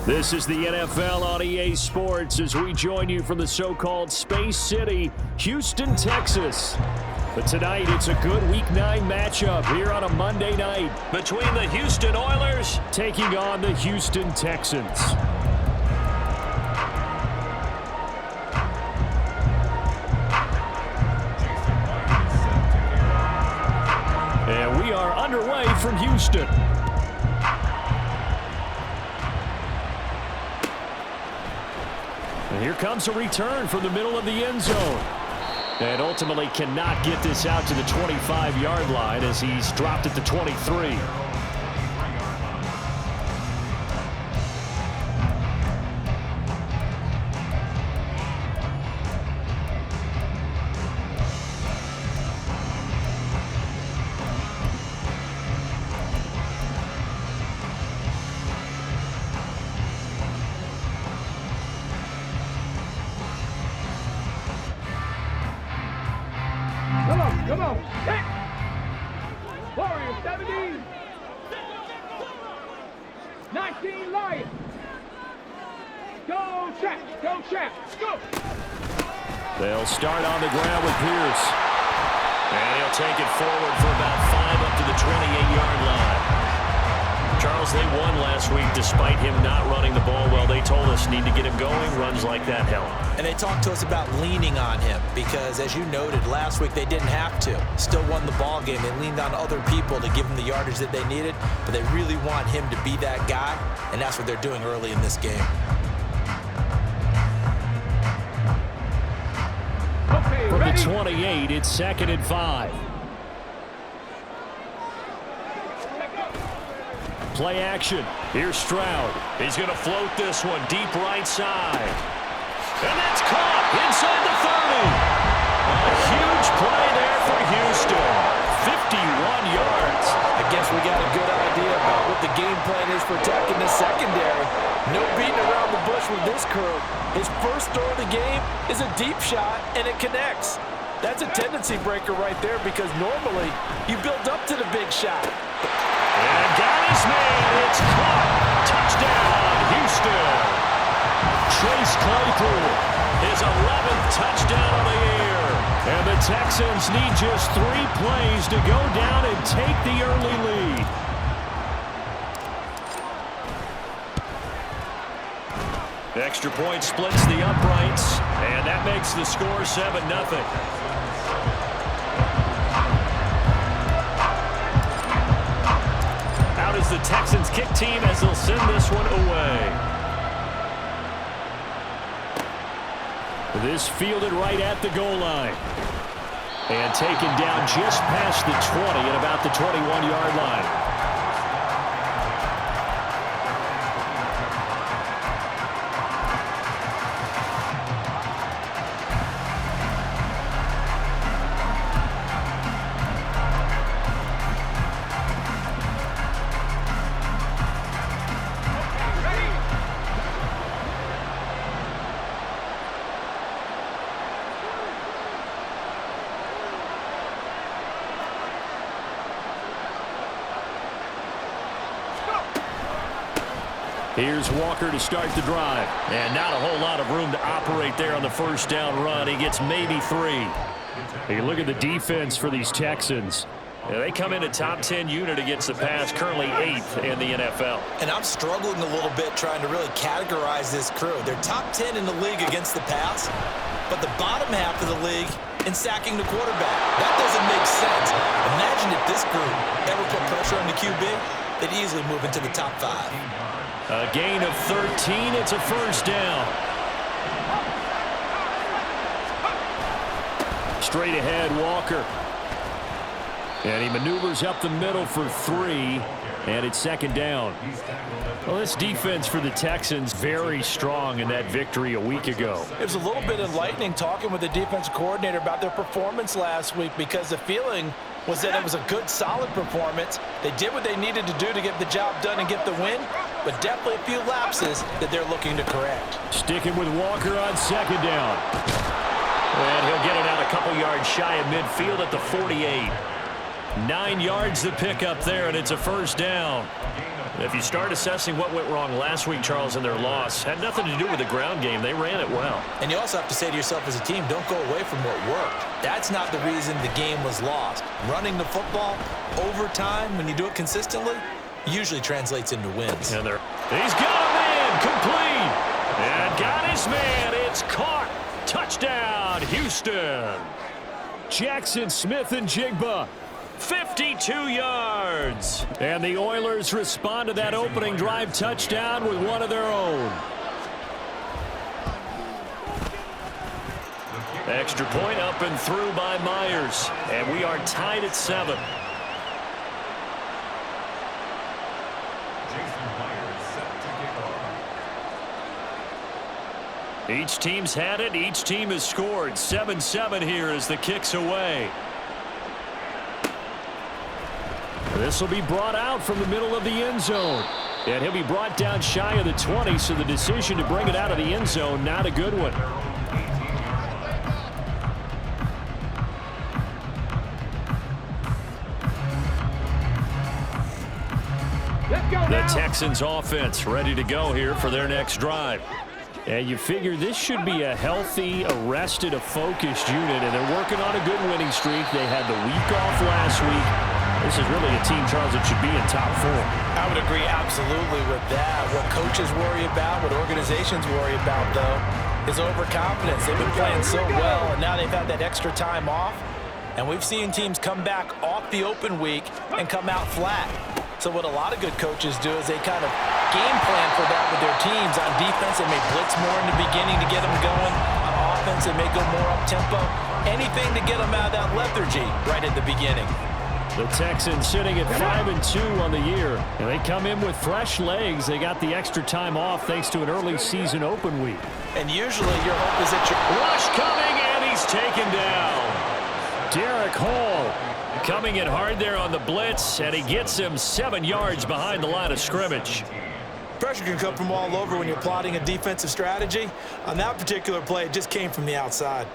This is the NFL on EA Sports as we join you from the so-called Space City, Houston, Texas. But tonight, it's a good Week 9 matchup here on a Monday night between the Houston Oilers taking on the Houston Texans. And we are underway from Houston. And here comes a return from the middle of the end zone. And ultimately cannot get this out to the 25-yard line as he's dropped at the 23. Come on, hit! Warrior 17! 19 Lions! Go Chaps, go! They'll start on the ground with Pierce. And he'll take it forward for about 5 up to the 28-yard line. Charles, they won last week despite him not running the ball well. They told us need to get him going. Runs like that help. And they talked to us about leaning on him because, as you noted, last week they didn't have to. Still won the ball game. They leaned on other people to give them the yardage that they needed, but they really want him to be that guy, and that's what they're doing early in this game. Okay, From ready? the 28, it's 2nd and 5. Play action. Here's Stroud. He's going to float this one deep right side. And that's caught inside the 30. A huge play there for Houston. 51 yards. I guess we got a good idea about what the game plan is for attacking the secondary. No beating around the bush with this crew. His first throw of the game is a deep shot, and it connects. That's a tendency breaker right there because normally you build up to the big shot. And got his man. It's caught. Touchdown, Houston. Trace Claypool, his 11th touchdown of the year. And the Texans need just 3 plays to go down and take the early lead. Extra point splits the uprights, and that makes the score 7-0. Out is the Texans kick team as they'll send this one away. This fielded right at the goal line. And taken down just past the 20 at about the 21-yard line. Here's Walker to start the drive. And not a whole lot of room to operate there on the first down run. He gets maybe 3. You look at the defense for these Texans. They come in a top 10 unit against the pass, currently 8th in the NFL. And I'm struggling a little bit trying to really categorize this crew. They're top 10 in the league against the pass, but the bottom half of the league in sacking the quarterback. That doesn't make sense. Imagine if this group ever put pressure on the QB, they'd easily move into the top 5. A gain of 13. It's a first down. Straight ahead, Walker. And he maneuvers up the middle for 3. And it's 2nd down. Well, this defense for the Texans very strong in that victory a week ago. It was a little bit enlightening talking with the defensive coordinator about their performance last week because the feeling was that it was a good, solid performance. They did what they needed to do to get the job done and get the win, but definitely a few lapses that they're looking to correct. Sticking with Walker on 2nd down. And he'll get it out a couple yards shy of midfield at the 48. 9 yards to pick up there, and it's a first down. If you start assessing what went wrong last week, Charles, in their loss, had nothing to do with the ground game. They ran it well. And you also have to say to yourself as a team, don't go away from what worked. That's not the reason the game was lost. Running the football over time, when you do it consistently, usually translates into wins. And he's got a man, complete. And got his man. It's caught. Touchdown, Houston. Jackson Smith-Njigba. 52 yards. And the Oilers respond to that opening drive touchdown with one of their own. Extra point up and through by Myers. And we are tied at 7. Each team's had it. Each team has scored. 7-7 here as the kick's away. This will be brought out from the middle of the end zone. And he'll be brought down shy of the 20, so the decision to bring it out of the end zone, not a good one. The Texans offense ready to go here for their next drive. And you figure this should be a healthy, arrested, a focused unit, and they're working on a good winning streak. They had the week off last week. This is really a team, Charles, that should be in top 4. I would agree absolutely with that. What coaches worry about, what organizations worry about, though, is overconfidence. They've been playing so well, and now they've had that extra time off. And we've seen teams come back off the open week and come out flat. So what a lot of good coaches do is they kind of game plan for that with their teams. On defense, they may blitz more in the beginning to get them going. On offense, they may go more up-tempo. Anything to get them out of that lethargy right at the beginning. The Texans sitting at 5-2 on the year, and they come in with fresh legs. They got the extra time off thanks to an early season open week. And usually your hope is that rush coming, and he's taken down. Derek Hall coming in hard there on the blitz, and he gets him 7 yards behind the line of scrimmage. Pressure can come from all over when you're plotting a defensive strategy. On that particular play, it just came from the outside.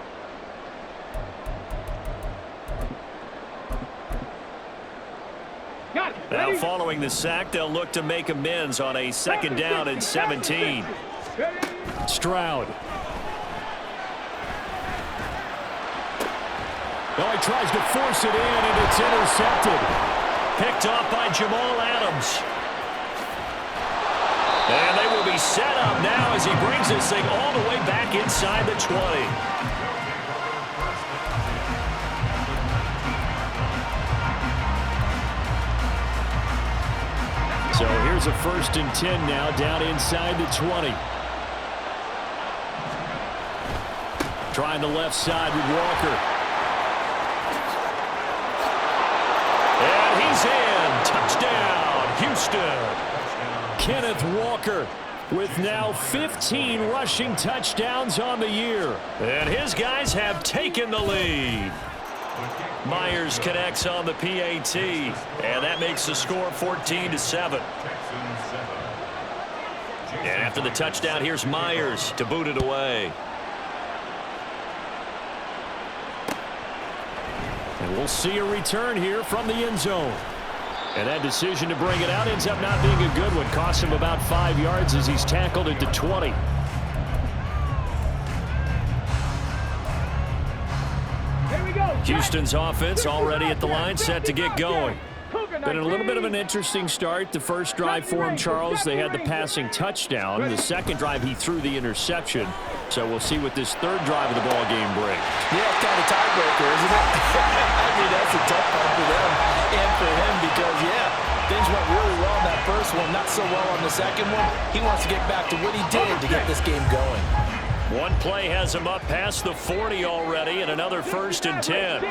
Now following the sack, they'll look to make amends on a 2nd down and 17. Stroud. Oh, he tries to force it in, and it's intercepted. Picked off by Jamal Adams. And they will be set up now as he brings this thing all the way back inside the 20. So here's a 1st and 10 now, down inside the 20. Trying the left side with Walker. And he's in. Touchdown, Houston. Kenneth Walker with now 15 rushing touchdowns on the year. And his guys have taken the lead. Myers connects on the PAT, and that makes the score 14-7. And after the touchdown, here's Myers to boot it away. And we'll see a return here from the end zone. And that decision to bring it out ends up not being a good one. Costs him about 5 yards as he's tackled at the 20. Houston's offense already at the line, set to get going. Been a little bit of an interesting start. The first drive for him, Charles, they had the passing touchdown. The second drive, he threw the interception. So we'll see what this third drive of the ball game brings. Yeah, it's kind of tiebreaker, isn't it? I mean, that's a tough one for them and for him because, yeah, things went really well in that first one, not so well on the second one. He wants to get back to what he did to get this game going. One play has him up past the 40 already, and another 1st and 10.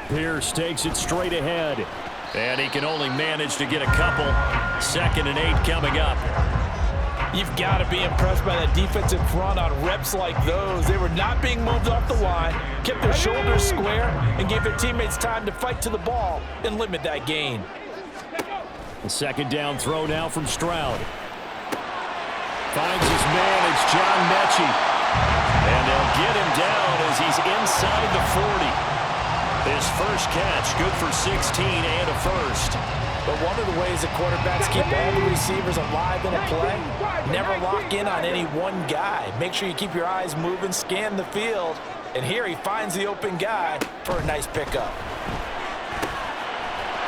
Pierce takes it straight ahead, and he can only manage to get a couple. 2nd and 8 coming up. You've got to be impressed by that defensive front on reps like those. They were not being moved off the line, kept their shoulders square, and gave their teammates time to fight to the ball and limit that gain. The 2nd down throw now from Stroud. Finds his man, it's John Mechie. And they'll get him down as he's inside the 40. His first catch, good for 16 and a first. But one of the ways that quarterbacks keep all the receivers alive in a play, never lock in on any one guy. Make sure you keep your eyes moving, scan the field, and here he finds the open guy for a nice pickup.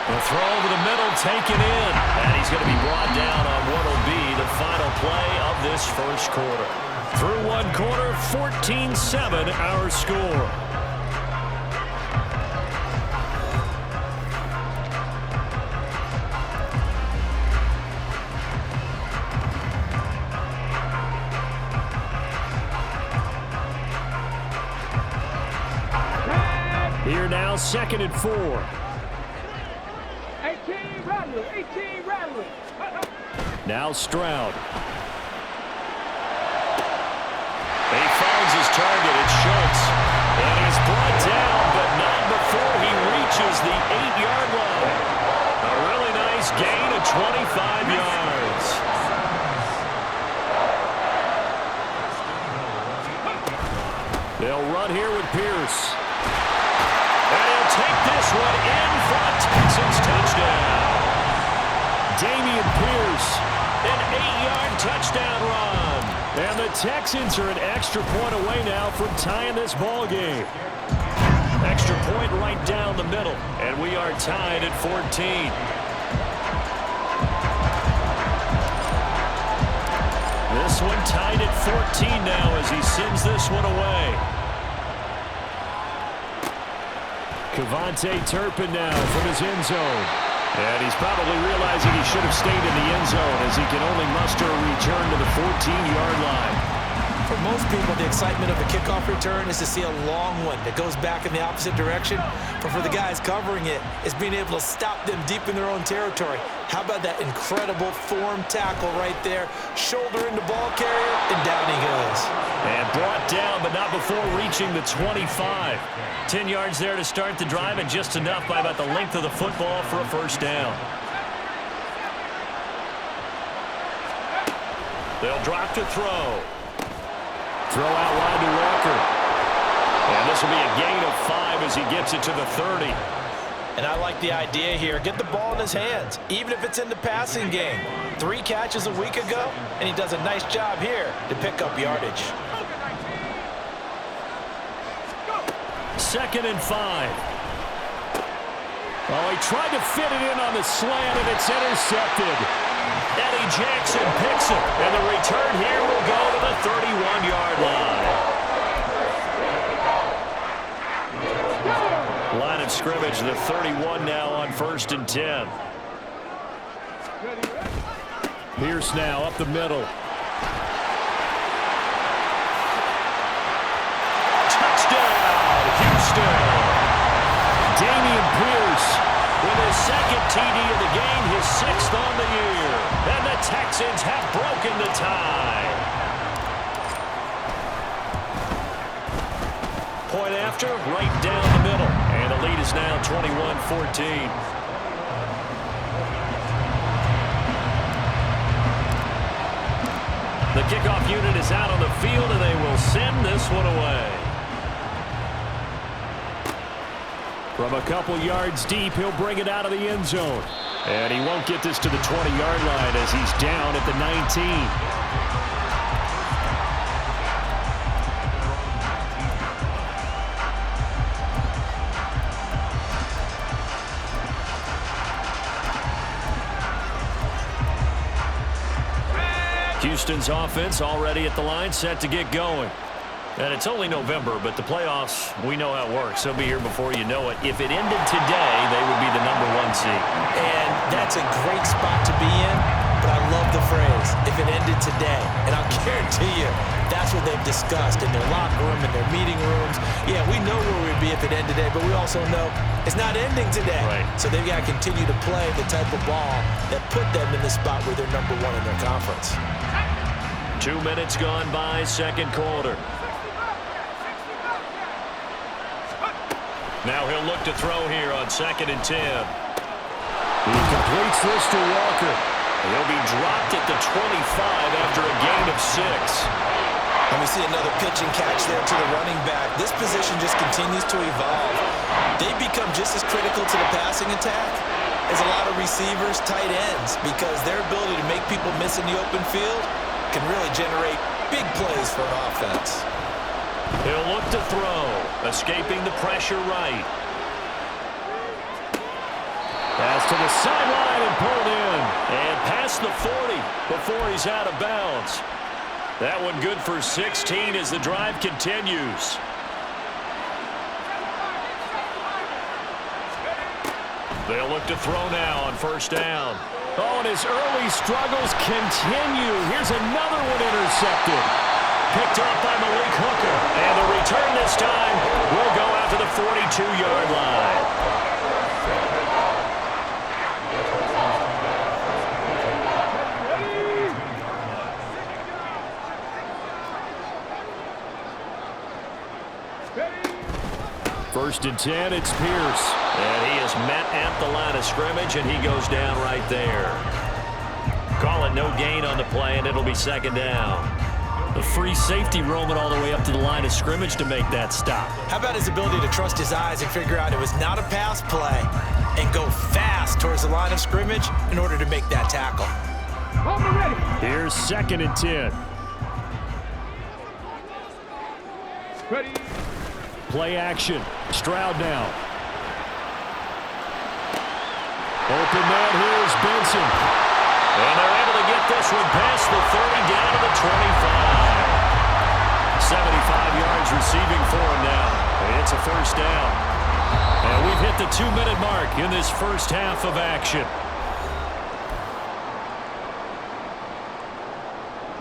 The throw over the middle, taken in, and he's going to be brought down on what will be the final play of this first quarter. Through one quarter, 14-7 our score. Here now, 2nd and 4. 18 Rattler, 18 Rattler. Now Stroud. He finds his target, it's Schultz. And he's brought down, but not before he reaches the 8-yard line. A really nice gain of 25 yards. They'll run here with Pierce. And he'll take this one in for a Texans touchdown. Dameon Pierce, an 8-yard touchdown run. And the Texans are an extra point away now from tying this ball game. Extra point right down the middle, and we are tied at 14. This one tied at 14 now as he sends this one away. Kevontae Turpin now from his end zone. And he's probably realizing he should have stayed in the end zone as he can only muster a return to the 14-yard line. For most people, the excitement of a kickoff return is to see a long one that goes back in the opposite direction. But for the guys covering it, it's being able to stop them deep in their own territory. How about that incredible form tackle right there? Shoulder into ball carrier, and down he goes. And brought down, but not before reaching the 25. 10 yards there to start the drive, and just enough by about the length of the football for a first down. They'll drop to throw. Throw out wide to Walker. And this will be a gain of 5 as he gets it to the 30. And I like the idea here. Get the ball in his hands, even if it's in the passing game. 3 catches a week ago, and he does a nice job here to pick up yardage. 2nd and 5. Oh, he tried to fit it in on the slant, and it's intercepted. Eddie Jackson picks it, and the return here will go to the 31-yard line. Line of scrimmage, the 31 now on 1st and 10. Pierce now up the middle. Touchdown, Houston. Dameon Pierce with his 2nd TD of the game, his 6th on the year. And the Texans have broken the tie. Point after, right down the middle. And the lead is now 21-14. The kickoff unit is out on the field, and they will send this one away. From a couple yards deep, he'll bring it out of the end zone. And he won't get this to the 20-yard line as he's down at the 19. Houston's offense already at the line, set to get going. And it's only November, but the playoffs, we know how it works. They'll be here before you know it. If it ended today, they would be the #1 seed. And that's a great spot to be in, but I love the phrase, if it ended today. And I'll guarantee you, that's what they've discussed in their locker room, in their meeting rooms. Yeah, we know where we'd be if it ended today, but we also know it's not ending today. Right. So they've got to continue to play the type of ball that put them in the spot where they're #1 in their conference. 2 minutes gone by, 2nd quarter. Now he'll look to throw here on 2nd and 10. He completes this to Walker. He'll be dropped at the 25 after a gain of 6. And we see another pitch and catch there to the running back. This position just continues to evolve. They become just as critical to the passing attack as a lot of receivers, tight ends, because their ability to make people miss in the open field can really generate big plays for an offense. He'll look to throw, escaping the pressure right. Pass to the sideline and pulled in. And past the 40 before he's out of bounds. That one good for 16 as the drive continues. They'll look to throw now on first down. Oh, and his early struggles continue. Here's another one intercepted. Picked up by Malik Hooker. And the return this time will go out to the 42-yard line. First and 10, it's Pierce. And he is met at the line of scrimmage, and he goes down right there. Call it no gain on the play, and it'll be second down. The free safety roaming all the way up to the line of scrimmage to make that stop. How about his ability to trust his eyes and figure out it was not a pass play and go fast towards the line of scrimmage in order to make that tackle. Here's second and 10. Ready. Play action. Stroud now. Open man, here's Benson. And they're able to get this one past the 30 down to the 25. 75 yards receiving for him now. And it's a first down. And we've hit the 2-minute mark in this first half of action.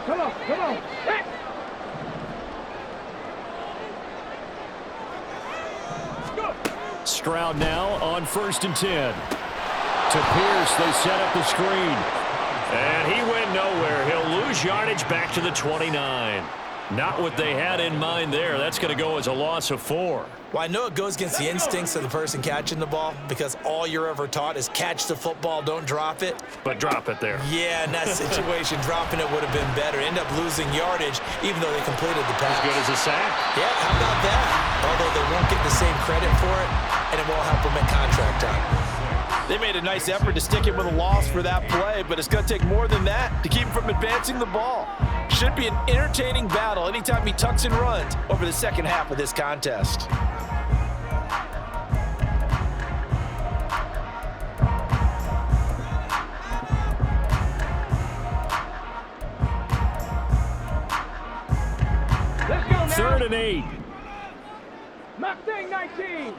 Come on, come on. Hey. Stroud now on first and 10. To Pierce, they set up the screen. And he went nowhere. He'll lose yardage back to the 29. Not what they had in mind there. That's going to go as a loss of 4. Well, I know it goes against the instincts of the person catching the ball because all you're ever taught is catch the football, don't drop it. But drop it there. Yeah, in that situation, dropping it would have been better. End up losing yardage even though they completed the pass. As good as a sack. Yeah, how about that? Although they won't get the same credit for it, and it won't help them at contract time. They made a nice effort to stick him with a loss for that play, but it's going to take more than that to keep him from advancing the ball. Should be an entertaining battle anytime he tucks and runs over the second half of this contest. Let's go now. 3rd and 8. Mustang 19.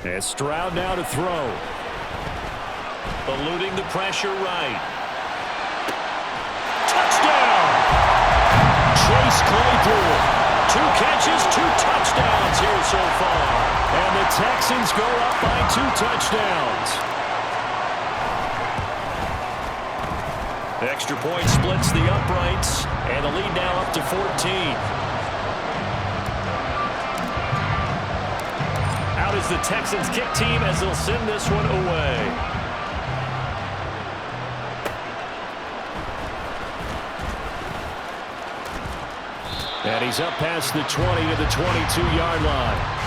And Stroud now to throw. Eluding the pressure right. Touchdown! Chase Claypool. 2 catches, 2 touchdowns here so far. And the Texans go up by 2 touchdowns. The extra point splits the uprights, and the lead now up to 14. Out is the Texans kick team as they'll send this one away. And he's up past the 20 to the 22-yard line.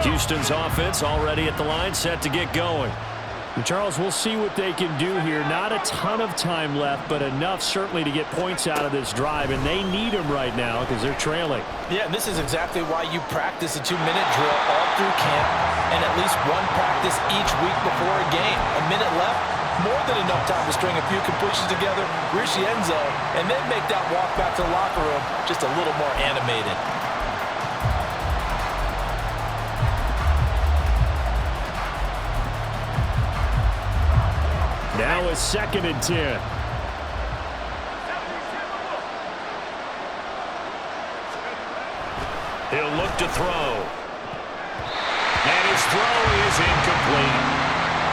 Houston's offense already at the line, set to get going. And Charles, we'll see what they can do here. Not a ton of time left, but enough certainly to get points out of this drive, and they need them right now because they're trailing. Yeah, and this is exactly why you practice a 2-minute drill all through camp and at least one practice each week before a game. A minute left, more than enough time to string a few completions together, reach the end zone, and then make that walk back to the locker room just a little more animated. Now it's 2nd and 10. He'll look to throw. And his throw is incomplete.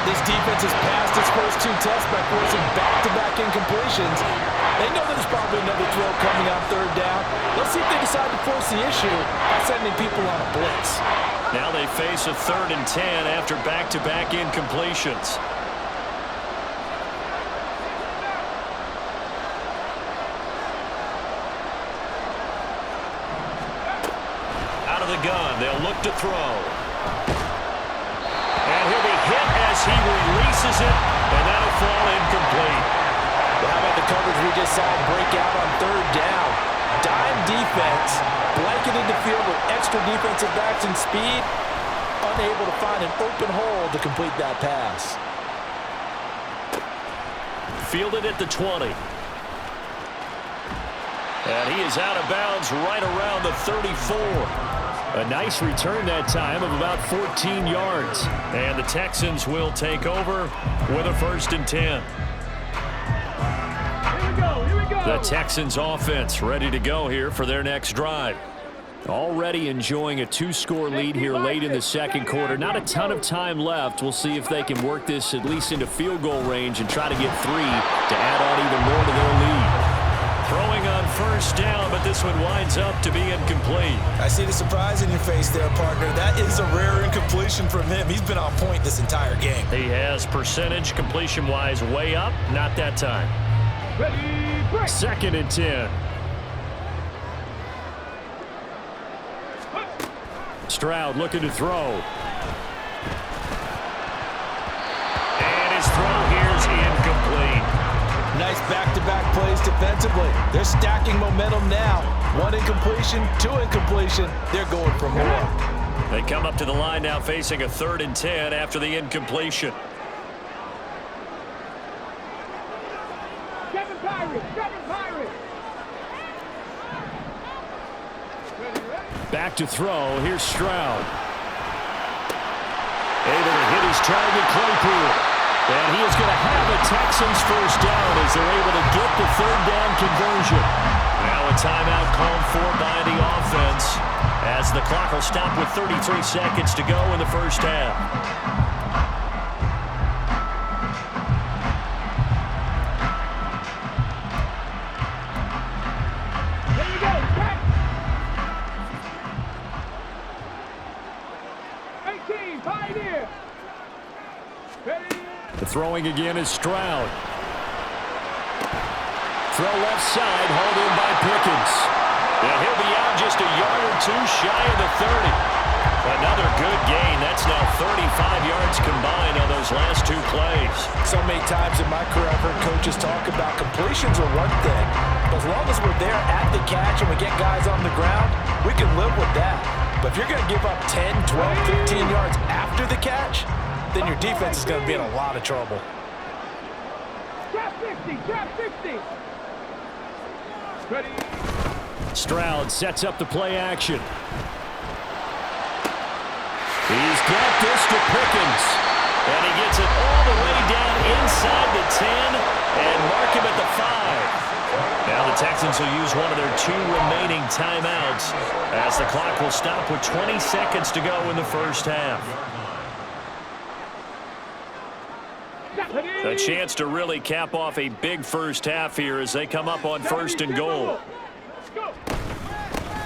This defense has passed its first 2 tests by forcing back-to-back incompletions. They know there's probably another throw coming on 3rd down. Let's see if they decide to force the issue by sending people on a blitz. Now they face a 3rd and 10 after back-to-back incompletions. Out of the gun, they'll look to throw. And he'll be hit as he releases it, and that'll fall incomplete. Well, how about the coverage we just saw break out on 3rd down? Dime defense, blanketed the field with extra defensive backs and speed, unable to find an open hole to complete that pass. Fielded at the 20. And he is out of bounds right around the 34. A nice return that time of about 14 yards. And the Texans will take over with a 1st and 10. Here we go. The Texans offense ready to go here for their next drive. Already enjoying a 2-score lead here late in the 2nd quarter. Not a ton of time left. We'll see if they can work this at least into field goal range and try to get 3 to add on even more to their lead. Throwing on 1st down, but this one winds up to be incomplete. I see the surprise in your face there, partner. That is a rare incompletion from him. He's been on point this entire game. He has percentage completion-wise way up. Not that time. Ready, break. 2nd and 10. Stroud looking to throw. And his throw here is incomplete. Nice back-to-back plays defensively. They're stacking momentum now. 1 incompletion, 2 incompletion. They're going for more. They come up to the line now facing a 3rd and 10 after the incompletion. Seven Pirates. Back to throw. Here's Stroud. Able to hit his target, Claypool. And he is going to have a Texans 1st down as they're able to get the 3rd down conversion. Now a timeout called for by the offense as the clock will stop with 33 seconds to go in the 1st half. Here you go. Check. 18, Pioneer. Ready. The throwing again is Stroud. Throw left side, hauled in by Pickens. And he'll be out just a yard or 2 shy of the 30. Another good gain. That's now 35 yards combined on those last 2 plays. So many times in my career I've heard coaches talk about completions are one thing. But as long as we're there at the catch and we get guys on the ground, we can live with that. But if you're going to give up 10, 12, 15 yards after the catch, then your defense is going to be in a lot of trouble. Trap 50. Ready. Stroud sets up the play action. He's got this to Pickens. And he gets it all the way down inside the 10 and mark him at the 5. Now the Texans will use one of their 2 remaining timeouts as the clock will stop with 20 seconds to go in the 1st half. A chance to really cap off a big 1st half here as they come up on 1st and goal.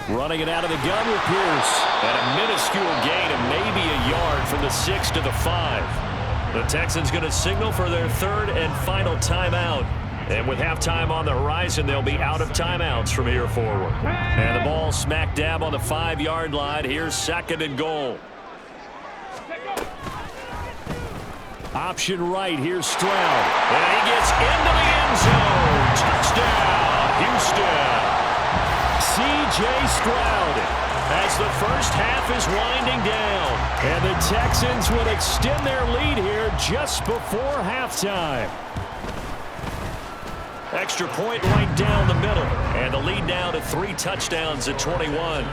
Running it out of the gun with Pierce. And a minuscule gain of maybe a yard from the 6 to the 5. The Texans going to signal for their 3rd and final timeout. And with halftime on the horizon, they'll be out of timeouts from here forward. And the ball smack dab on the 5-yard line. Here's 2nd and goal. Option right, here's Stroud. And he gets into the end zone. Touchdown, Houston. C.J. Stroud as the 1st half is winding down. And the Texans would extend their lead here just before halftime. Extra point right down the middle. And the lead now to 3 touchdowns at 21.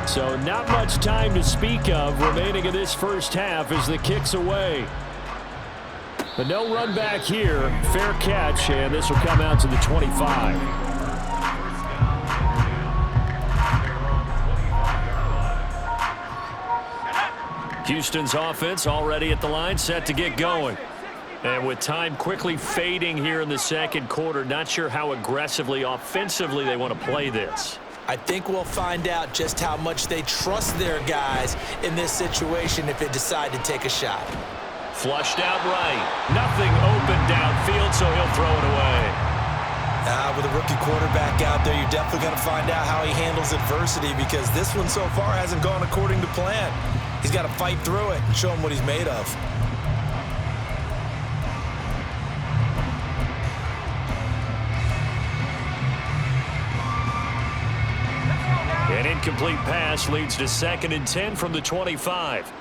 So not much time to speak of remaining in this 1st half as the kick's away. But no run back here. Fair catch, and this will come out to the 25. Houston's offense already at the line, set to get going. And with time quickly fading here in the second quarter, not sure how aggressively, offensively they want to play this. I think we'll find out just how much they trust their guys in this situation if they decide to take a shot. Flushed out right. Nothing open downfield, so he'll throw it away. With a rookie quarterback out there, you're definitely going to find out how he handles adversity because this one so far hasn't gone according to plan. He's got to fight through it and show him what he's made of. An incomplete pass leads to 2nd and 10 from the 25.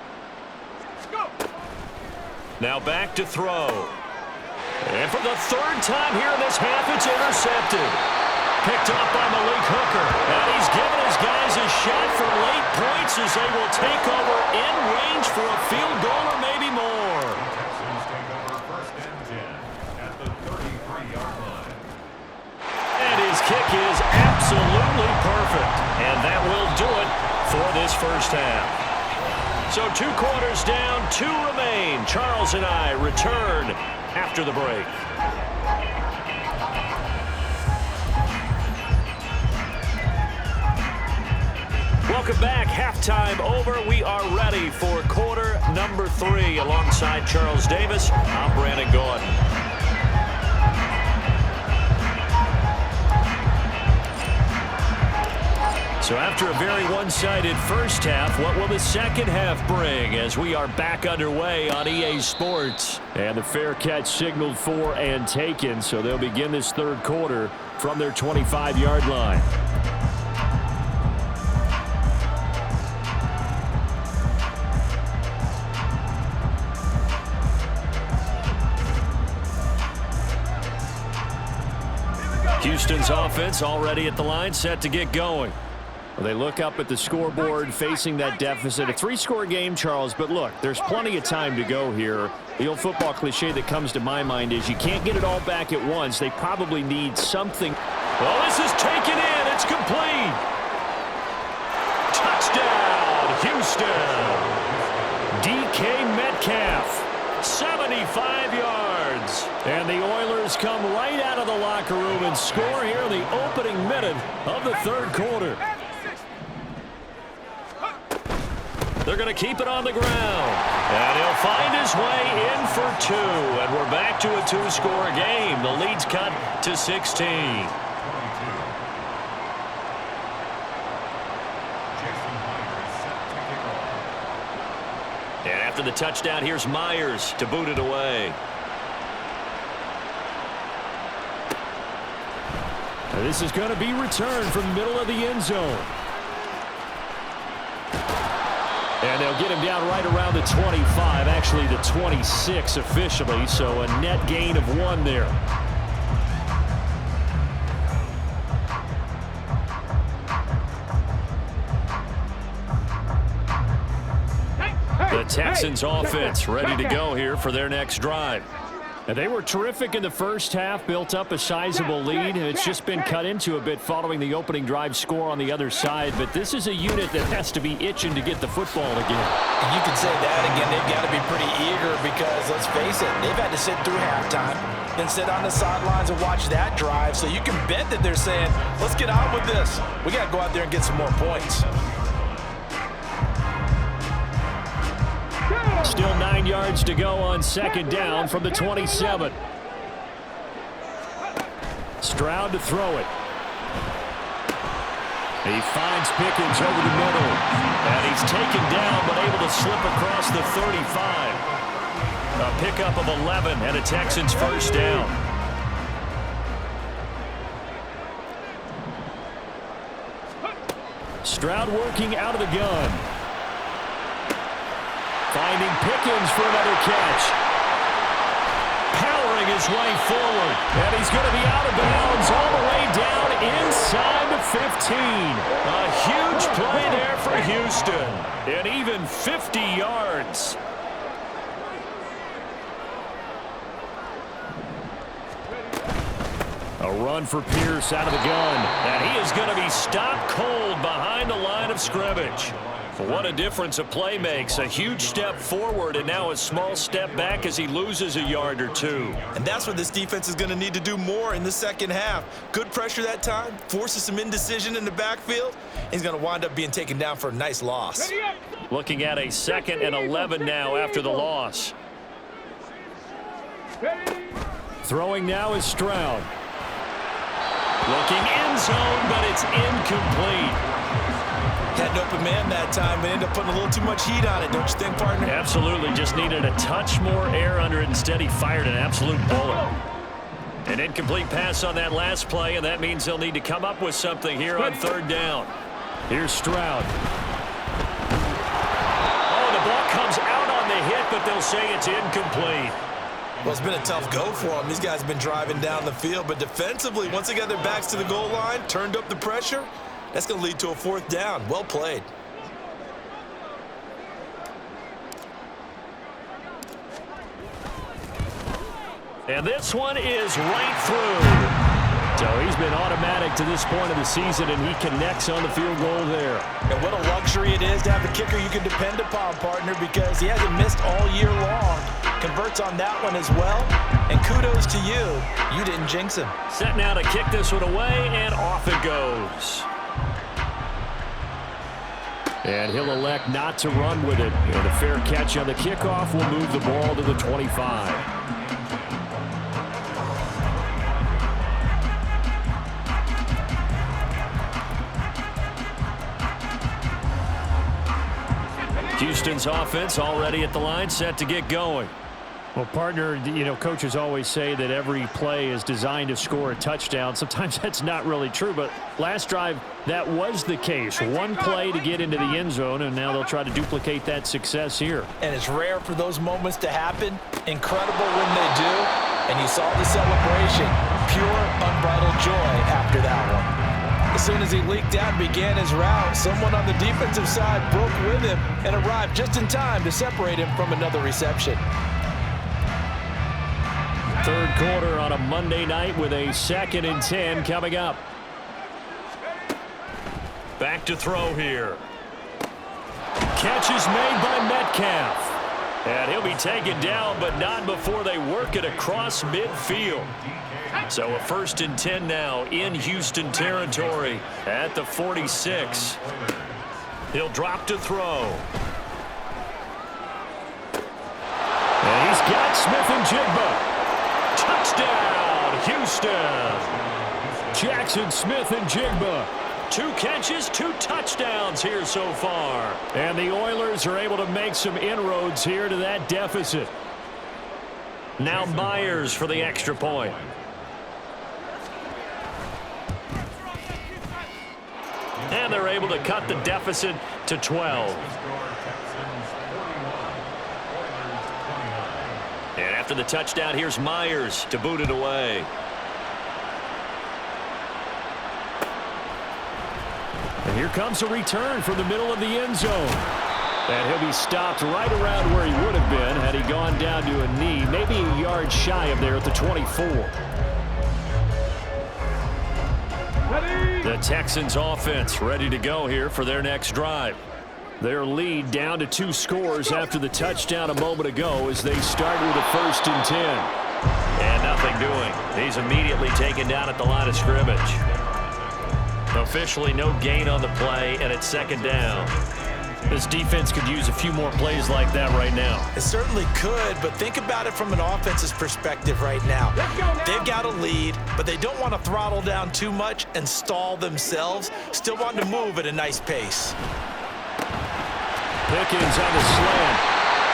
Now back to throw. And for the 3rd time here in this half, it's intercepted. Picked up by Malik Hooker. And he's given his guys a shot for late points as they will take over in range for a field goal or maybe more. And his kick is absolutely perfect. And that will do it for this first half. So 2 quarters down, 2 remain. Charles and I return after the break. Welcome back. Halftime over. We are ready for quarter number 3. Alongside Charles Davis, I'm Brandon Gordon. So after a very one-sided first half, what will the second half bring as we are back underway on EA Sports? And the fair catch signaled for and taken, so they'll begin this 3rd quarter from their 25-yard line. Houston's offense already at the line, set to get going. Well, they look up at the scoreboard facing that deficit. A 3-score game, Charles, but look, there's plenty of time to go here. The old football cliche that comes to my mind is you can't get it all back at once. They probably need something. Well, this is taken in. It's complete. Touchdown, Houston. DK Metcalf, 75 yards. And the Oilers come right out of the locker room and score here in the opening minute of the 3rd quarter. They're going to keep it on the ground. And he'll find his way in for 2. And we're back to a 2-score game. The lead's cut to 16. And after the touchdown, here's Myers to boot it away. And this is going to be returned from the middle of the end zone. And they'll get him down right around the 25, actually the 26 officially, so a net gain of 1 there. The Texans offense ready to go here for their next drive. And they were terrific in the first half, built up a sizable lead, and it's just been cut into a bit following the opening drive score on the other side. But this is a unit that has to be itching to get the football again. You can say that again. They've got to be pretty eager because, let's face it, they've had to sit through halftime, then sit on the sidelines and watch that drive. So you can bet that they're saying, let's get on with this. We got to go out there and get some more points. Still 9 yards to go on 2nd down from the 27. Stroud to throw it. He finds Pickens over the middle. And he's taken down but able to slip across the 35. A pickup of 11 and a Texans first down. Stroud working out of the gun. Finding Pickens for another catch. Powering his way forward. And he's going to be out of bounds all the way down inside the 15. A huge play there for Houston. And even 50 yards. A run for Pierce out of the gun. And he is going to be stopped cold behind the line of scrimmage. What a difference a play makes. A huge step forward and now a small step back as he loses a yard or two. And that's what this defense is going to need to do more in the second half. Good pressure that time, forces some indecision in the backfield. He's going to wind up being taken down for a nice loss. Looking at a 2nd and 11 now after the loss. Throwing now is Stroud. Looking end zone, but it's incomplete. Had an open man that time and ended up putting a little too much heat on it, don't you think, partner? Absolutely. Just needed a touch more air under it. Instead, he fired an absolute bullet. An incomplete pass on that last play, and that means they'll need to come up with something here on 3rd down. Here's Stroud. Oh, the ball comes out on the hit, but they'll say it's incomplete. Well, it's been a tough go for them. These guys have been driving down the field, but defensively, once they got their backs to the goal line, turned up the pressure, that's going to lead to a 4th down. Well played. And this one is right through. So he's been automatic to this point of the season, and he connects on the field goal there. And what a luxury it is to have a kicker you can depend upon, partner, because he hasn't missed all year long. Converts on that one as well. And kudos to you. You didn't jinx him. Set now to kick this one away, and off it goes. And he'll elect not to run with it. And a fair catch on the kickoff will move the ball to the 25. Houston's offense already at the line, set to get going. Well, partner, you know, coaches always say that every play is designed to score a touchdown. Sometimes that's not really true, but last drive, that was the case. One play to get into the end zone, and now they'll try to duplicate that success here. And it's rare for those moments to happen. Incredible when they do. And you saw the celebration. Pure, unbridled joy after that one. As soon as he leaked out and began his route, someone on the defensive side broke with him and arrived just in time to separate him from another reception. 3rd quarter on a Monday night with a 2nd and 10 coming up. Back to throw here. Catch is made by Metcalf. And he'll be taken down, but not before they work it across midfield. So a 1st and 10 now in Houston territory at the 46. He'll drop to throw. And he's got Smith and Jigba. Touchdown, Houston. Jackson Smith and Jigba. 2 catches, 2 touchdowns here so far. And the Oilers are able to make some inroads here to that deficit. Now Myers for the extra point. And they're able to cut the deficit to 12. And after the touchdown, here's Myers to boot it away. And here comes a return from the middle of the end zone. And he'll be stopped right around where he would have been had he gone down to a knee, maybe a yard shy of there at the 24. The Texans offense ready to go here for their next drive. Their lead down to 2 scores after the touchdown a moment ago as they start with a 1st and 10. And nothing doing. He's immediately taken down at the line of scrimmage. Officially no gain on the play, and it's 2nd down. This defense could use a few more plays like that right now. It certainly could, but think about it from an offense's perspective right now. They've got a lead, but they don't want to throttle down too much and stall themselves. Still want to move at a nice pace. Pickens on the slant.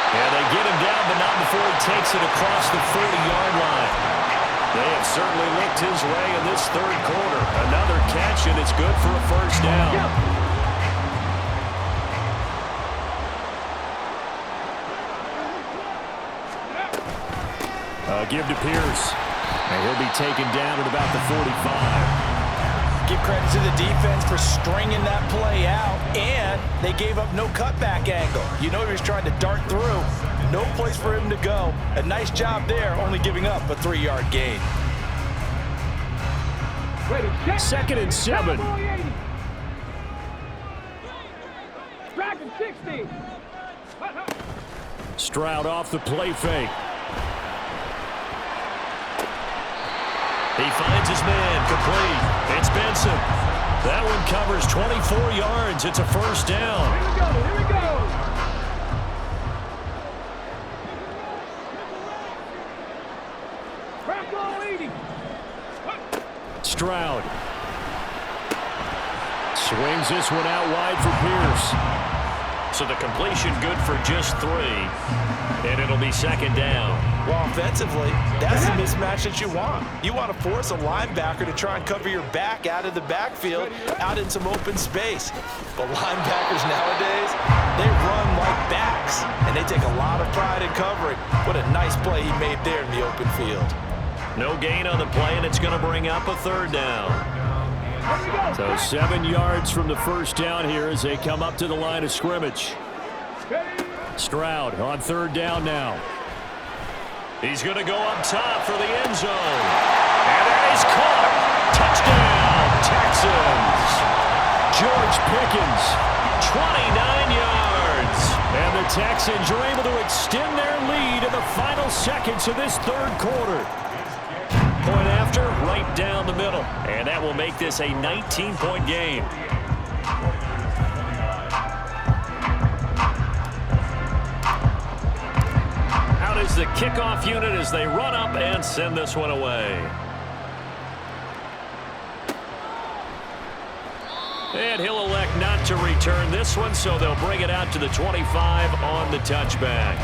And they get him down, but not before he takes it across the 40-yard line. They have certainly looked his way in this 3rd quarter. Another catch, and it's good for a 1st down. Give to Pierce. And he'll be taken down at about the 45. Give credit to the defense for stringing that play out, and they gave up no cutback angle. You know he was trying to dart through. No place for him to go. A nice job there, only giving up a 3-yard gain. 2nd and 7. Track Second 60. Stroud off the play fake. He finds his man, complete. It's Benson. That one covers 24 yards. It's a first down. Here we go, here we go. Crack all 80. Stroud. Swings this one out wide for Pierce. So the completion good for just 3. And it'll be second down. Well, offensively, that's the mismatch that you want. You want to force a linebacker to try and cover your back out of the backfield, out in some open space. But linebackers nowadays, they run like backs, and they take a lot of pride in covering. What a nice play he made there in the open field. No gain on the play, and it's going to bring up a third down. So 7 yards from the first down here as they come up to the line of scrimmage. Stroud on third down now. He's going to go up top for the end zone. And that is caught. Touchdown, Texans. George Pickens, 29 yards. And the Texans are able to extend their lead in the final seconds of this third quarter. Point after, right down the middle. And that will make this a 19-point game. Out is the kickoff unit as they run up and send this one away. And he'll elect not to return this one, so they'll bring it out to the 25 on the touchback.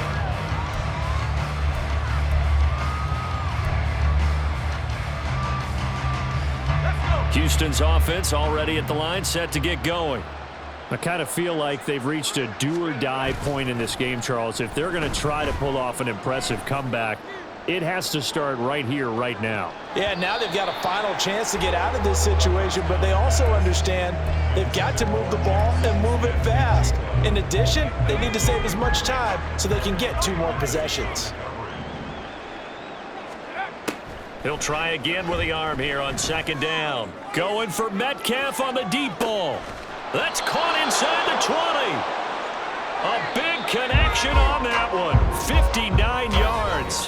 Houston's offense already at the line, set to get going. I kind of feel like they've reached a do-or-die point in this game, Charles. If they're going to try to pull off an impressive comeback, it has to start right here, right now. Yeah, now they've got a final chance to get out of this situation, but they also understand they've got to move the ball and move it fast. In addition, they need to save as much time so they can get 2 more possessions. He'll try again with the arm here on second down. Going for Metcalf on the deep ball. That's caught inside the 20. A big connection on that one. 59 yards.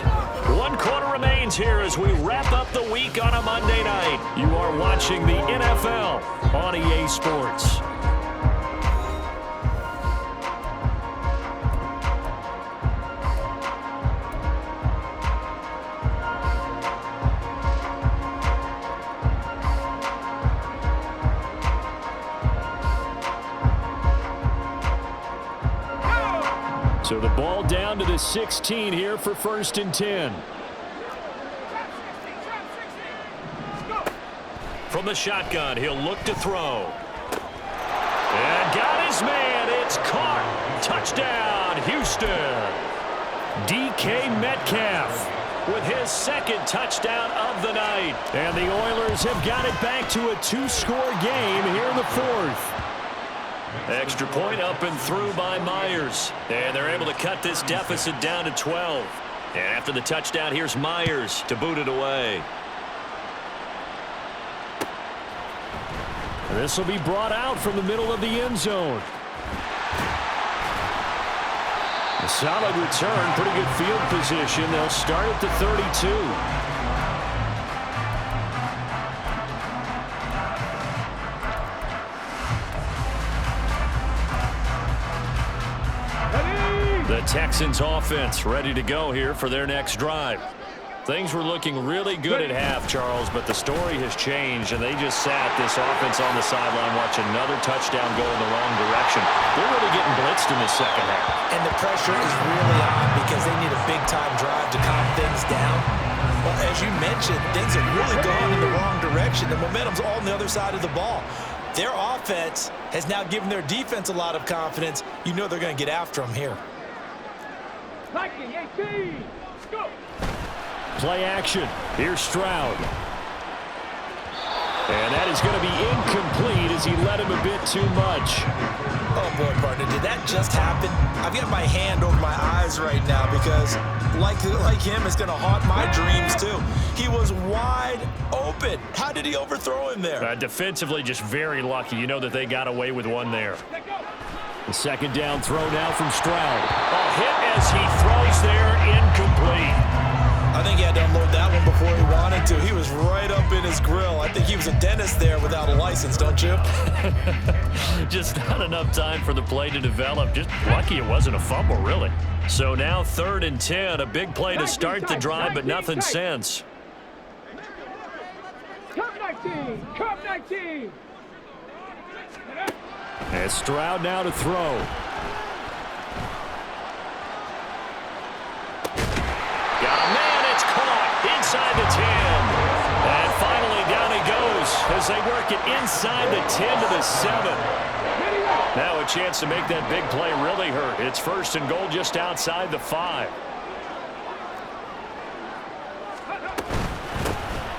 1 quarter remains here as we wrap up the week on a Monday night. You are watching the NFL on EA Sports. So the ball down to the 16 here for 1st and 10. From the shotgun, he'll look to throw. And got his man. It's caught. Touchdown, Houston. DK Metcalf with his 2nd touchdown of the night. And the Oilers have got it back to a 2-score game here in the 4th. Extra point up and through by Myers. And they're able to cut this deficit down to 12. And after the touchdown, here's Myers to boot it away. This will be brought out from the middle of the end zone. A solid return, pretty good field position. They'll start at the 32. The Texans offense ready to go here for their next drive. Things were looking really good at half, Charles, but the story has changed, and they just sat this offense on the sideline watching another touchdown go in the wrong direction. They're really getting blitzed in the second half. And the pressure is really on because they need a big-time drive to calm things down. Well, as you mentioned, things have really gone in the wrong direction. The momentum's all on the other side of the ball. Their offense has now given their defense a lot of confidence. You know they're going to get after them here. 18, go! Play action. Here's Stroud. And that is going to be incomplete as he led him a bit too much. Oh, boy, partner, did that just happen? I've got my hand over my eyes right now because, like him, it's going to haunt my dreams, too. He was wide open. How did he overthrow him there? Defensively, just very lucky. You know that they got away with one there. The second down throw now from Stroud. A hit as he throws there, incomplete. I think he had to unload that one before he wanted to. He was right up in his grill. I think he was a dentist there without a license, don't you? Just not enough time for the play to develop. Just lucky it wasn't a fumble, really. So now 3rd and 10. A big play to start the drive, but nothing since. Come 19! Come 19! And Stroud now to throw. Got a man, it's caught inside the 10. And finally down he goes as they work it inside the 10 to the 7. Now a chance to make that big play really hurt. It's 1st and goal just outside the 5.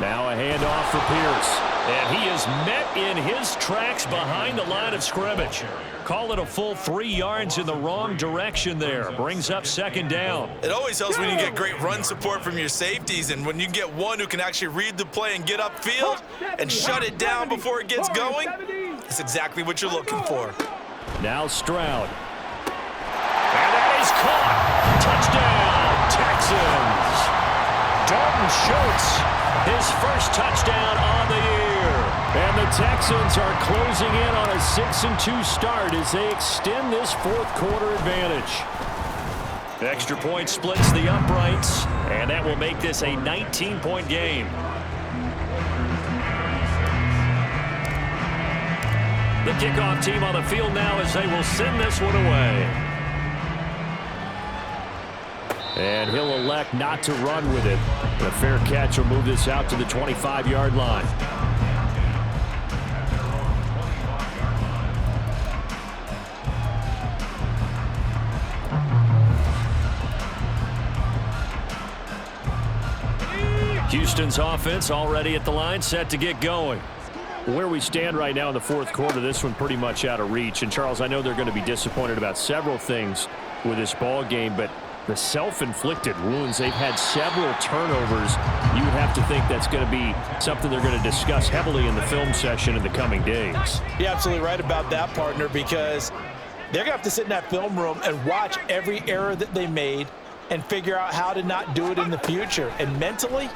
Now a handoff for Pierce. And he is met in his tracks behind the line of scrimmage. Call it a full 3 yards in the wrong direction there. Brings up 2nd down. It always helps when you get great run support from your safeties, and when you get one who can actually read the play and get upfield and shut it down before it gets going, that's exactly what you're looking for. Now Stroud. And that is caught. Touchdown, Texans. Dalton Schultz, his first touchdown on the year. And the Texans are closing in on a 6-2 start as they extend this 4th quarter advantage. Extra point splits the uprights, and that will make this a 19-point game. The kickoff team on the field now as they will send this one away. And he'll elect not to run with it. A fair catch will move this out to the 25-yard line. Houston's offense already at the line, set to get going. Where we stand right now in the 4th quarter, this one pretty much out of reach. And, Charles, I know they're going to be disappointed about several things with this ball game, but the self-inflicted wounds, they've had several turnovers. You would have to think that's going to be something they're going to discuss heavily in the film session in the coming days. You're absolutely right about that, partner, because they're going to have to sit in that film room and watch every error that they made and figure out how to not do it in the future. And mentally,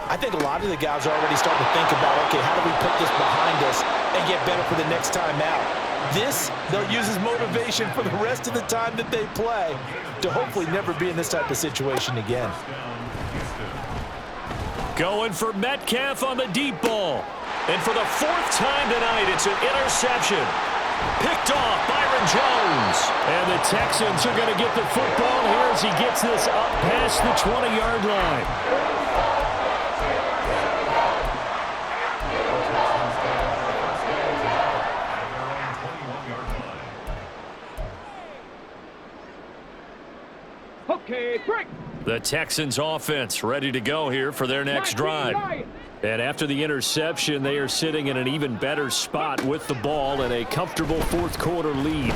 I think a lot of the guys are already starting to think about, okay, how do we put this behind us and get better for the next time out? This, they'll use as motivation for the rest of the time that they play to hopefully never be in this type of situation again. Going for Metcalf on the deep ball. And for the 4th time tonight, it's an interception. Picked off Byron Jones. And the Texans are going to get the football here as he gets this up past the 20-yard line. Okay, break. The Texans offense ready to go here for their next drive. And after the interception, they are sitting in an even better spot with the ball and a comfortable 4th quarter lead.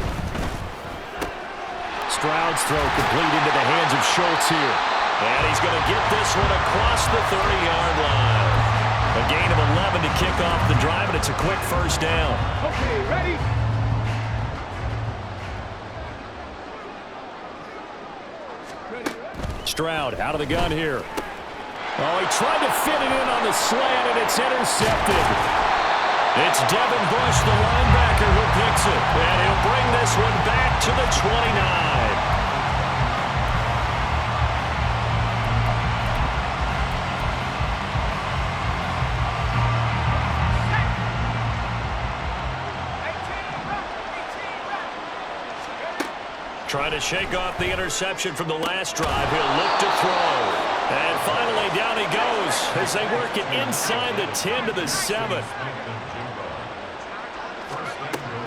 Stroud's throw complete into the hands of Schultz here. And he's going to get this one across the 30-yard line. A gain of 11 to kick off the drive, and it's a quick 1st down. Okay, ready? Stroud out of the gun here. Oh, he tried to fit it in on the slant, and it's intercepted. It's Devin Bush, the linebacker, who picks it. And he'll bring this one back to the 29. Trying to shake off the interception from the last drive. He'll look to throw. And finally, down he goes as they work it inside the 10 to the 7.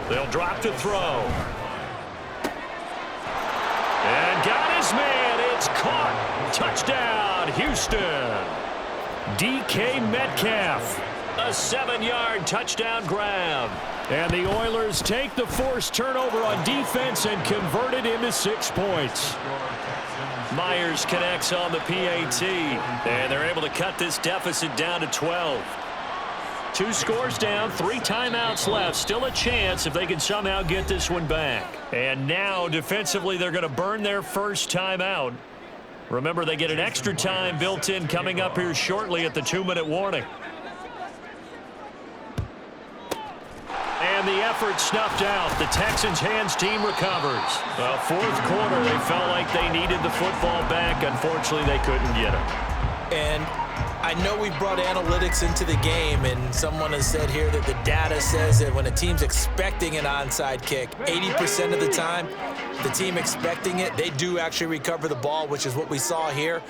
They'll drop to throw. And got his man. It's caught. Touchdown, Houston. DK Metcalf. A 7-yard touchdown grab. And the Oilers take the forced turnover on defense and convert it into 6 points. Myers connects on the PAT, and they're able to cut this deficit down to 12. 2 scores down, 3 timeouts left. Still a chance if they can somehow get this one back. And now, defensively, they're going to burn their first timeout. Remember, they get an extra time built in coming up here shortly at the 2-minute warning. And the effort snuffed out. The Texans' hands team recovers. Well, fourth quarter, they felt like they needed the football back. Unfortunately, they couldn't get it. And I know we brought analytics into the game, and someone has said here that the data says that when a team's expecting an onside kick, 80% of the time, the team expecting it, they do actually recover the ball, which is what we saw here.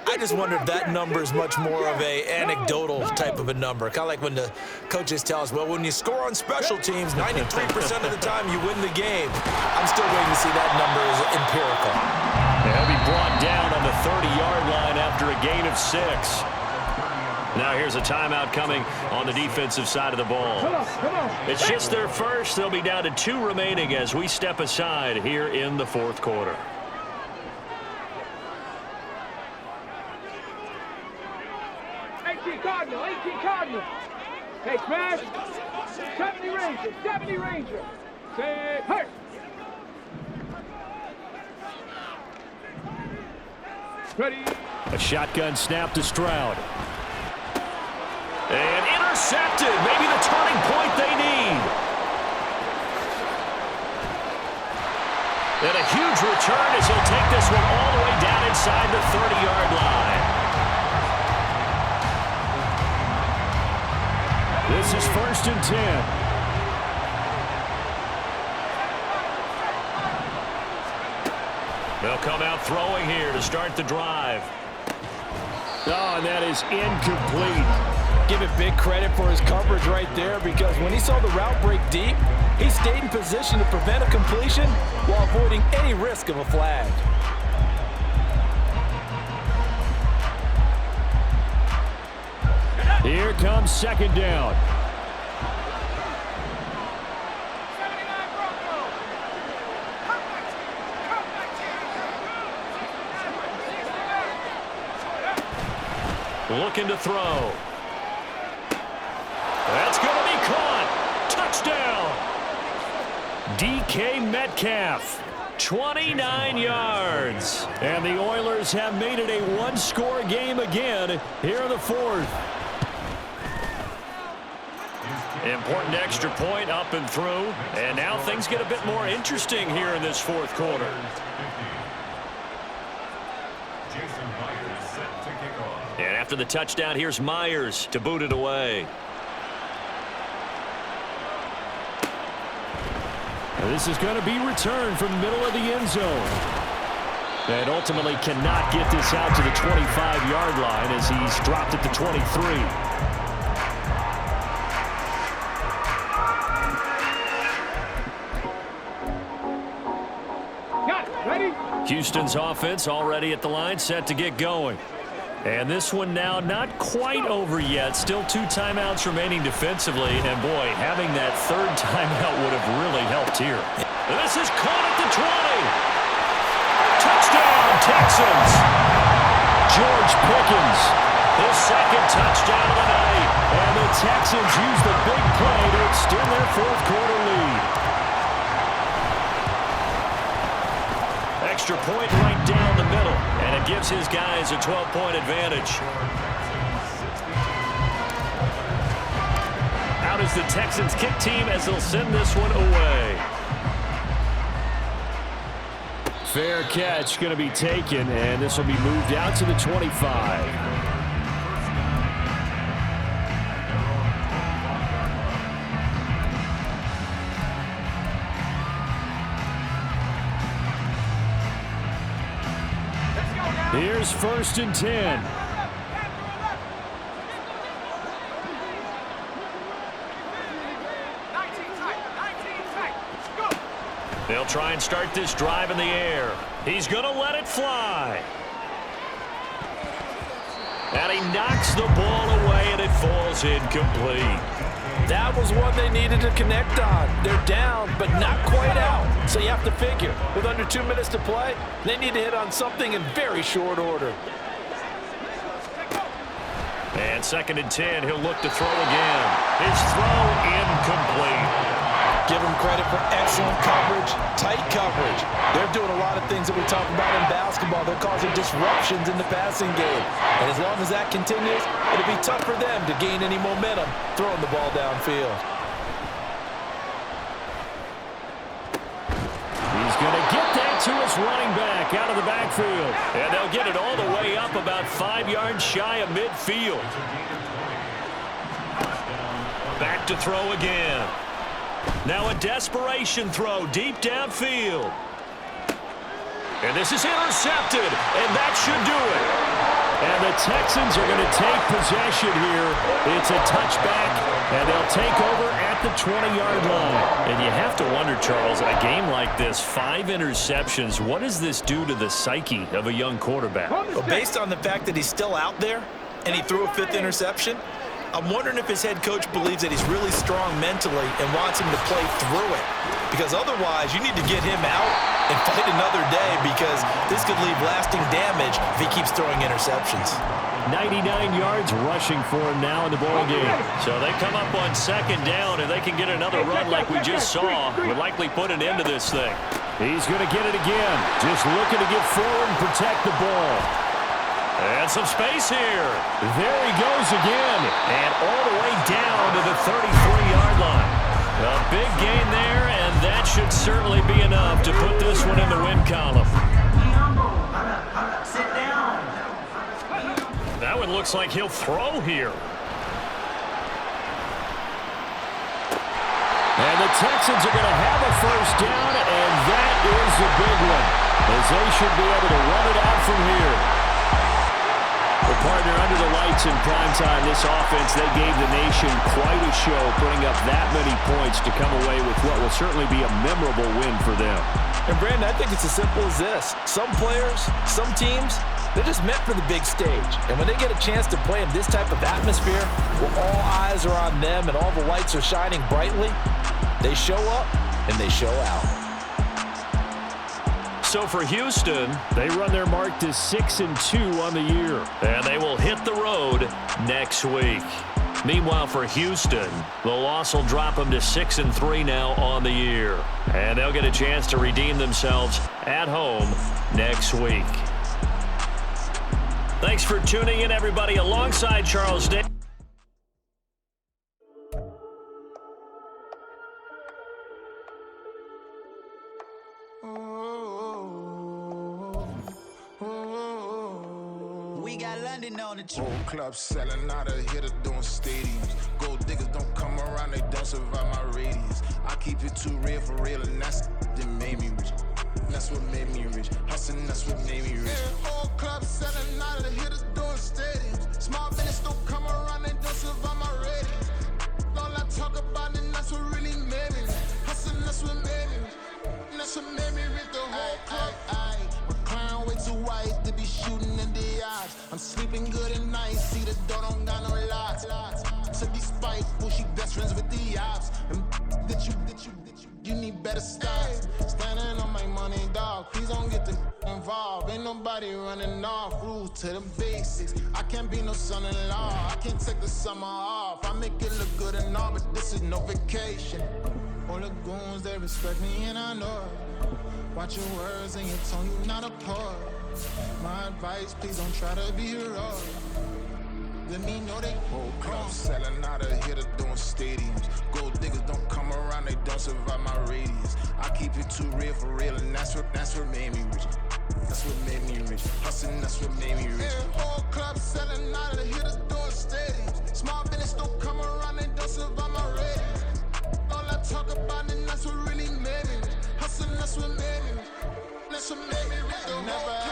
I just wonder if that number is much more of a anecdotal type of a number. Kind of like when the coaches tell us, well, when you score on special teams, 93% of the time you win the game. I'm still waiting to see that number as empirical. They'll be brought down on the 30-yard line after a gain of 6. Now here's a timeout coming on the defensive side of the ball. It's just their first. They'll be down to 2 remaining as we step aside here in the fourth quarter. 18 Cardinal. Hey, smash. 70 Ranger. Say, hurt. Ready. A shotgun snap to Stroud. And intercepted. Maybe the turning point they need. And a huge return as he'll take this one all the way down inside the 30-yard line. This is 1st and 10. They'll come out throwing here to start the drive. Oh, and that is incomplete. Give it big credit for his coverage right there, because when he saw the route break deep, he stayed in position to prevent a completion while avoiding any risk of a flag. Here comes 2nd down. Looking to throw. That's going to be caught. Touchdown. DK Metcalf. 29 yards. And the Oilers have made it a 1-score game again here in the 4th. Important extra point up and through. And now things get a bit more interesting here in this 4th quarter. And after the touchdown, here's Myers to boot it away. And this is going to be returned from the middle of the end zone. And ultimately cannot get this out to the 25-yard line as he's dropped at the 23. Houston's offense already at the line, set to get going. And this one now not quite over yet. Still 2 timeouts remaining defensively. And, boy, having that 3rd timeout would have really helped here. And this is caught at the 20. Touchdown, Texans. George Pickens, his 2nd touchdown of the night. And the Texans use the big play to extend their 4th quarter lead. Extra point right down the middle, and it gives his guys a 12-point advantage. Out is the Texans kick team as they'll send this one away. Fair catch going to be taken, and this will be moved out to the 25. Here's 1st and 10. They'll try and start this drive in the air. He's going to let it fly. And he knocks the ball away, and it falls incomplete. That was one they needed to connect on. They're down, but not quite out. So you have to figure, with under 2 minutes to play, they need to hit on something in very short order. And 2nd and 10, he'll look to throw again. His throw incomplete. Give them credit for excellent coverage, tight coverage. They're doing a lot of things that we talk about in basketball. They're causing disruptions in the passing game. And as long as that continues, it'll be tough for them to gain any momentum throwing the ball downfield. He's going to get that to his running back out of the backfield. And they'll get it all the way up about 5 yards shy of midfield. Back to throw again. Now a desperation throw deep downfield. And this is intercepted, and that should do it. And the Texans are going to take possession here. It's a touchback, and they'll take over at the 20-yard line. And you have to wonder, Charles, a game like this, 5 interceptions, what does this do to the psyche of a young quarterback? Well, based on the fact that he's still out there and he threw a 5th interception, I'm wondering if his head coach believes that he's really strong mentally and wants him to play through it. Because otherwise, you need to get him out and fight another day, because this could leave lasting damage if he keeps throwing interceptions. 99 yards rushing for him now in the ball game. So they come up on 2nd down, and they can get another run like we just saw. Would likely put an end to this thing. He's going to get it again. Just looking to get forward and protect the ball. And some space here. There he goes again. And all the way down to the 33-yard line. A big gain there, and that should certainly be enough to put this one in the win column. Sit down. That one looks like he'll throw here. And the Texans are going to have a 1st down, and that is the big one, as they should be able to run it out from here. Well, partner, under the lights in primetime, this offense, they gave the nation quite a show, putting up that many points to come away with what will certainly be a memorable win for them. And, Brandon, I think it's as simple as this. Some players, some teams, they're just meant for the big stage. And when they get a chance to play in this type of atmosphere, where all eyes are on them and all the lights are shining brightly, they show up and they show out. So for Houston, they run their mark to 6-2 on the year. And they will hit the road next week. Meanwhile, for Houston, the loss will drop them to 6-3 now on the year. And they'll get a chance to redeem themselves at home next week. Thanks for tuning in, everybody, alongside Charles Day. We got London on the trip. Whole club selling out of hitter doing stadiums. Gold diggers don't come around, they don't survive my radius. I keep it too real for real, and that's that made me rich. That's what made me rich. Hustling, that's what made me rich. Yeah, whole club selling out of hitters doing stadiums. Small business don't come around, they don't survive my radius. All I talk about, and that's what really made me rich. Hustling, that's what made me rich. That's what made me rich. The whole club. My clown way too white to be shooting in the eyes. I'm sleeping good at night, see the door don't got no locks. To be spiteful, she best friends with the ops. And that you need better styles. Standing on my money, dog. Please don't get the involved. Ain't nobody running off. Rules to the basics. I can't be no son-in-law. I can't take the summer off. I make it look good and all, but this is no vacation. All the goons, they respect me and I know it. Watch your words and your tone, you not a poet. My advice, please don't try to be heroic. Let me know they whole club selling out of hitter doing stadiums. Gold diggers don't come around, they don't survive my radius. I keep it too real for real, and that's what made me rich. That's what made me rich. Hustling, that's what made me rich. Yeah, whole club selling out of hitters doing stadiums. Small business don't come around, they don't survive my radius. All I talk about, and that's what really made me rich. Hustling, that's what made me rich. That's what made me rich. Never had